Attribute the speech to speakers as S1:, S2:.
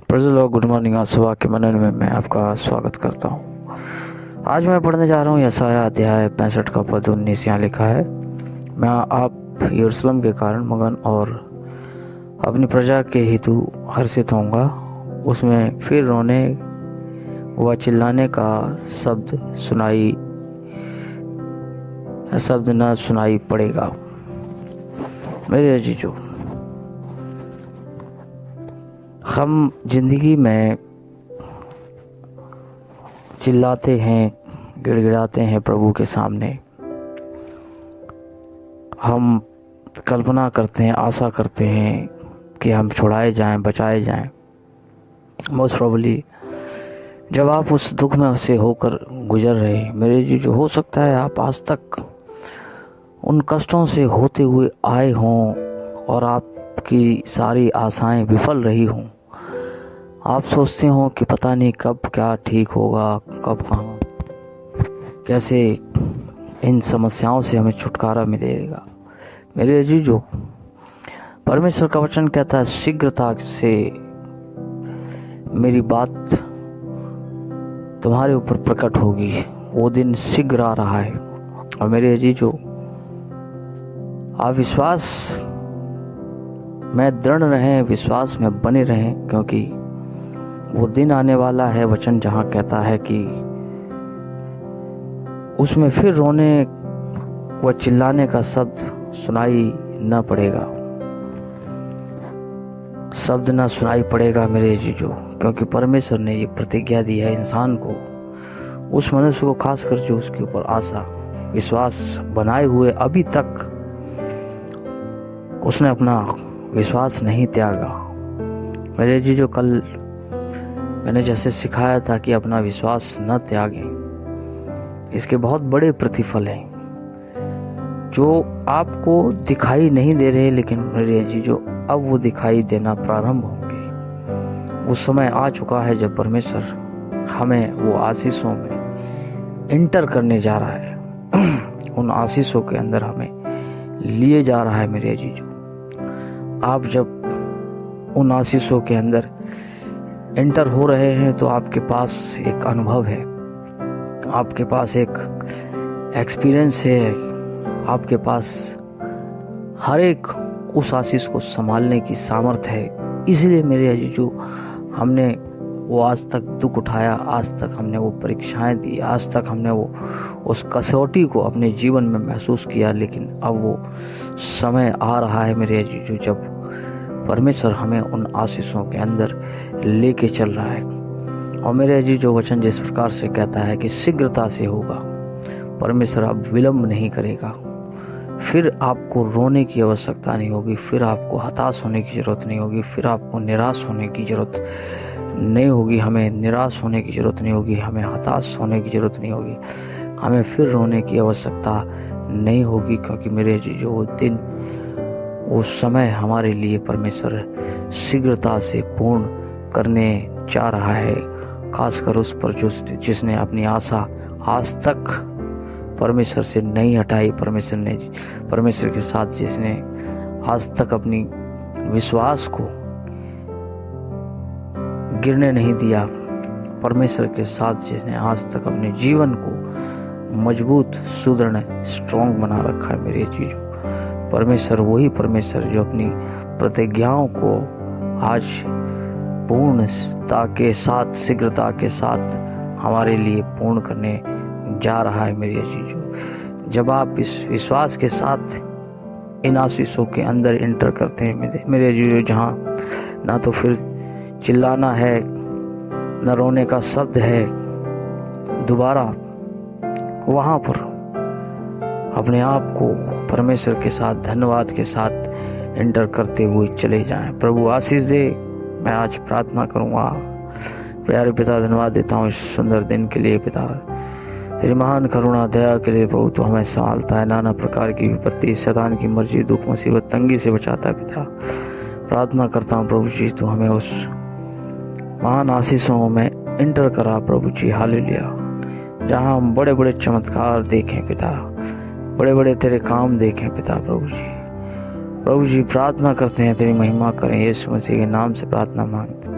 S1: Praise the Lord. Good morning. आज सुबह के मनन में मैं आपका स्वागत करता हूँ। आज मैं पढ़ने जा रहा हूँ यशायाह अध्याय 65 का पद 19। यहाँ लिखा है, मैं आप यरूशलेम के कारण मगन और अपनी प्रजा के हेतु हर्षित होऊंगा। उसमें फिर रोने व चिल्लाने का शब्द न सुनाई पड़ेगा। मेरे अजीजों, हम जिंदगी में चिल्लाते हैं, गिड़गिड़ाते हैं प्रभु के सामने। हम कल्पना करते हैं, आशा करते हैं कि हम छुड़ाए जाएं, बचाए जाएं। मोस्ट प्रोबेबली जब आप उस दुख में से होकर गुजर रहे हैं, मेरे जी, जो हो सकता है आप आज तक उन कष्टों से होते हुए आए हों और आपकी सारी आशाएं विफल रही हों। आप सोचते हो कि पता नहीं कब क्या ठीक होगा, कब कहाँ कैसे इन समस्याओं से हमें छुटकारा मिलेगा। मेरे अजीजों, परमेश्वर का वचन कहता है, शीघ्रता से मेरी बात तुम्हारे ऊपर प्रकट होगी। वो दिन शीघ्र आ रहा है। और मेरे अजीजों, आप विश्वास में दृढ़ रहें, विश्वास में बने रहें, क्योंकि वो दिन आने वाला है। वचन जहाँ कहता है कि उसमें फिर रोने व चिल्लाने का शब्द सुनाई न पड़ेगा, शब्द न सुनाई पड़ेगा। मेरे जीजो, क्योंकि परमेश्वर ने ये प्रतिज्ञा दी है इंसान को, उस मनुष्य को खासकर जो उसके ऊपर आशा विश्वास बनाए हुए अभी तक उसने अपना विश्वास नहीं त्यागा। मेरे जीजो, कल मैंने जैसे सिखाया था कि अपना विश्वास न त्यागें। इसके बहुत बड़े प्रतिफल हैं जो आपको दिखाई नहीं दे रहे, लेकिन मेरे जीजो अब वो दिखाई देना प्रारंभ होंगे। वो समय आ चुका है जब परमेश्वर हमें वो आशीषों में इंटर करने जा रहा है। उन आशीषों के अंदर हमें लिए जा रहा है। मेरे जीजो, आप जब उन आशीषों के अंदर एंटर हो रहे हैं तो आपके पास एक अनुभव है, आपके पास एक एक्सपीरियंस है, आपके पास हर एक उस आशीष को संभालने की सामर्थ्य है। इसलिए मेरे अजीजों, हमने वो आज तक दुख उठाया, आज तक हमने वो परीक्षाएं दी, आज तक हमने वो उस कसौटी को अपने जीवन में महसूस किया। लेकिन अब वो समय आ रहा है मेरे अजीजों जब परमेश्वर हमें उन आशीषों के अंदर लेके चल रहा है। और मेरे अजीजों, वचन जिस प्रकार से कहता है कि शीघ्रता से होगा, परमेश्वर अब विलंब नहीं करेगा। फिर आपको रोने की आवश्यकता नहीं होगी, फिर आपको हताश होने की जरूरत नहीं होगी, फिर आपको निराश होने की जरूरत नहीं होगी। हमें निराश होने की जरूरत नहीं होगी, हमें हताश होने की जरूरत नहीं होगी, हमें फिर रोने की आवश्यकता नहीं होगी। क्योंकि मेरे अजीजों, वो दिन, वो समय हमारे लिए परमेश्वर शीघ्रता से पूर्ण करने जा रहा है। खासकर उस पर जिसने अपनी आशा आज तक परमेश्वर से नहीं हटाई, परमेश्वर के साथ जिसने आज तक अपनी विश्वास को गिरने नहीं दिया, परमेश्वर के साथ जिसने आज तक अपने जीवन को मजबूत, सुदृढ़, स्ट्रॉन्ग बना रखा है। मेरे चीजों, परमेश्वर वही परमेश्वर जो अपनी प्रतिज्ञाओं को आज पूर्णता के साथ, शीघ्रता के साथ हमारे लिए पूर्ण करने जा रहा है। मेरे अजीजों, जब आप इस विश्वास के साथ इन आशीषों के अंदर एंटर करते हैं मेरे अजीजों, जहाँ ना तो फिर चिल्लाना है, न रोने का शब्द है, दोबारा वहाँ पर अपने आप को परमेश्वर के साथ, धन्यवाद के साथ एंटर करते हुए चले जाएं। प्रभु आशीष दे। मैं आज प्रार्थना करूंगा। प्यारे पिता, धन्यवाद देता हूँ इस सुंदर दिन के लिए। पिता, तेरी महान करुणा दया के लिए प्रभु तू हमें संभालता है, नाना प्रकार की विपत्ति, शैतान की मर्जी, दुख, मुसीबत, तंगी से बचाता है। पिता, प्रार्थना करता हूँ प्रभु जी, तू हमें उस महान आशीषों में एंटर करा प्रभु जी। हालेलुया। जहाँ हम बड़े बड़े चमत्कार देखें पिता, बड़े बड़े तेरे काम देखें पिता। प्रभु जी प्रार्थना करते हैं, तेरी महिमा करें। यीशु मसीह के नाम से प्रार्थना मांग